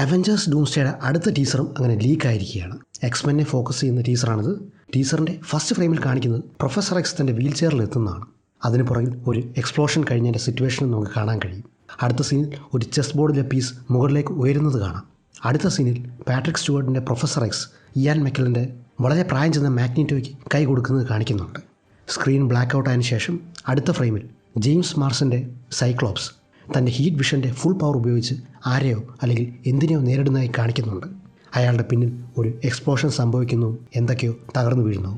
Avengers ഡൂംസ്ഡേയുടെ അടുത്ത ടീസറും അങ്ങനെ ലീക്കായിരിക്കുകയാണ്. എക്സ്മെനെ focus ചെയ്യുന്ന ടീസറാണിത്. ടീസറിൻ്റെ ഫസ്റ്റ് ഫ്രെയിമിൽ കാണിക്കുന്നത് പ്രൊഫസർ എക്സ് തൻ്റെ വീൽ ചെയറിൽ എത്തുന്നതാണ്. അതിന് പുറകിൽ ഒരു എക്സ്പ്ലോഷൻ കഴിഞ്ഞതിൻ്റെ സിറ്റുവേഷൻ നമുക്ക് കാണാൻ കഴിയും. അടുത്ത സീനിൽ ഒരു ചെസ് ബോർഡിലെ പീസ് മുകളിലേക്ക് ഉയരുന്നത് കാണാം. അടുത്ത സീനിൽ പാട്രിക് സ്റ്റുവർട്ടിൻ്റെ പ്രൊഫസർ എക്സ് ഇയാൻ മെക്കലിൻ്റെ വളരെ പ്രായം ചെന്ന മാഗ്നീറ്റോയ്ക്ക് കൈ കൊടുക്കുന്നത് കാണിക്കുന്നുണ്ട്. സ്ക്രീൻ ബ്ലാക്ക് ഔട്ട് ആയതിനു ശേഷം അടുത്ത ഫ്രെയിമിൽ ജെയിംസ് മാർസിൻ്റെ സൈക്ലോപ്സ് തൻ്റെ ഹീറ്റ് വിഷൻ്റെ ഫുൾ പവർ ഉപയോഗിച്ച് ആരെയോ അല്ലെങ്കിൽ എന്തിനെയോ നേരിടുന്നതായി കാണിക്കുന്നുണ്ട്. അയാളുടെ പിന്നിൽ ഒരു എക്സ്പ്ലോഷൻ സംഭവിക്കുന്നു, എന്തൊക്കെയോ തകർന്നു വീഴുന്നു.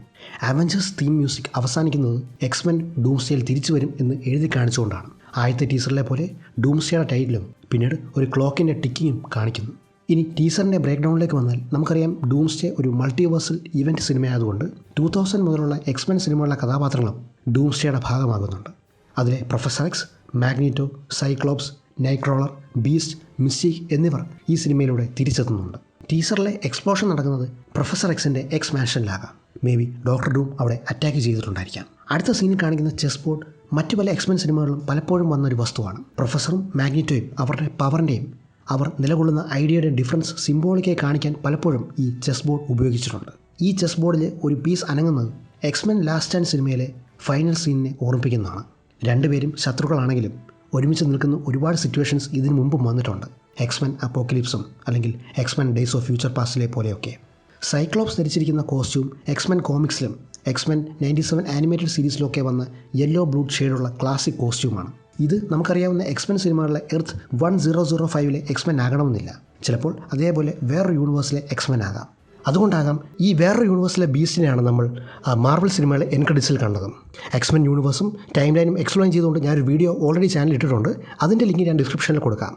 അവഞ്ചേഴ്സ് തീം മ്യൂസിക് അവസാനിക്കുന്നത് എക്സ്മെൻ ഡൂംസ്ഡേയിൽ തിരിച്ചു വരും എന്ന് എഴുതി കാണിച്ചുകൊണ്ടാണ്. ആദ്യത്തെ ടീസറിലെ പോലെ ഡൂംസ്ഡേയുടെ ടൈറ്റിലും പിന്നീട് ഒരു ക്ലോക്കിൻ്റെ ടിക്കിങ്ങും കാണിക്കുന്നു. ഇനി ടീസറിൻ്റെ ബ്രേക്ക് ഡൗണിലേക്ക് വന്നാൽ നമുക്കറിയാം ഡൂംസ്ഡേ ഒരു മൾട്ടിവേഴ്സൽ ഇവൻറ്റ് സിനിമയായതുകൊണ്ട് 2000 മുതലുള്ള എക്സ്മെൻ സിനിമകളിലെ കഥാപാത്രങ്ങളും ഡൂംസ്ഡേയുടെ ഭാഗമാകുന്നുണ്ട്. അതിലെ professor X, Magneto, Cyclops, Nightcrawler, Beast, Mystique എന്നിവർ ഈ സിനിമയിലൂടെ തിരിച്ചെത്തുന്നുണ്ട്. ടീസറിലെ എക്സ്പ്ലോഷൻ നടക്കുന്നത് പ്രൊഫസർ എക്സിൻ്റെ എക്സ് മാൻഷനിലാകാം. മേ ബി ഡോക്ടർ ഡൂം അവിടെ അറ്റാക്ക് ചെയ്തിട്ടുണ്ടായിരിക്കാം. അടുത്ത സീനിൽ കാണിക്കുന്ന ചെസ് ബോർഡ് മറ്റു പല എക്സ്മെൻ സിനിമകളിലും പലപ്പോഴും വന്നൊരു വസ്തുവാണ്. പ്രൊഫസറും മാഗ്നീറ്റോയും അവരുടെ പവറിൻ്റെയും അവർ നിലകൊള്ളുന്ന ഐഡിയയുടെ ഡിഫറൻസ് സിംബോളിക്കായി കാണിക്കാൻ പലപ്പോഴും ഈ ചെസ് ബോർഡ് ഉപയോഗിച്ചിട്ടുണ്ട്. ഈ ചെസ് ബോർഡിൽ ഒരു പീസ് അനങ്ങുന്നത് എക്സ്മെൻ ലാസ്റ്റ് സ്റ്റാൻഡ് സിനിമയിലെ ഫൈനൽ സീനിനെ ഓർമ്മിപ്പിക്കുന്നതാണ്. രണ്ടുപേരും ശത്രുക്കളാണെങ്കിലും ഒരുമിച്ച് നിൽക്കുന്ന ഒരുപാട് സിറ്റുവേഷൻസ് ഇതിനു മുമ്പും വന്നിട്ടുണ്ട്. എക്സ്മെൻ അപ്പോക്കലിപ്സും അല്ലെങ്കിൽ എക്സ്മെൻ ഡേയ്സ് ഓഫ് ഫ്യൂച്ചർ പാസ്റ്റിലെ പോലെയൊക്കെ. സൈക്ലോപ്സ് ധരിച്ചിരിക്കുന്ന കോസ്റ്റ്യൂം എക്സ്മെൻ കോമിക്സിലും എക്സ്മെൻ 97 ആനിമേറ്റഡ് സീരീസിലൊക്കെ വന്ന യെല്ലോ ബ്ലൂഡ് ഷെയ്ഡുള്ള ക്ലാസിക് കോസ്റ്റ്യൂമാണ്. ഇത് നമുക്കറിയാവുന്ന എക്സ്മെൻ സിനിമകളിലെ എർത്ത് 1005 എക്സ്മെൻ ആകണമെന്നില്ല. ചിലപ്പോൾ അതേപോലെ വേറൊരു യൂണിവേഴ്സിലെ എക്സ്മെൻ ആകാം. അതുകൊണ്ടാകാം ഈ വേറൊരു യൂണിവേഴ്സിലെ ബീസ്റ്റിനെയാണ് നമ്മൾ മാർവൽ സിനിമകളെ എൻ ക്രെഡിറ്റ്സിൽ കണ്ടത്. എക്സ്മെൻ യൂണിവേഴ്സും ടൈം ലൈനും എക്സ്പ്ലെയിൻ ചെയ്തുകൊണ്ട് ഞാനൊരു വീഡിയോ ഓൾറെഡി ചാനലിൽ ഇട്ടിട്ടുണ്ട്. അതിൻ്റെ ലിങ്ക് ഞാൻ ഡിസ്ക്രിപ്ഷനിൽ കൊടുക്കാം.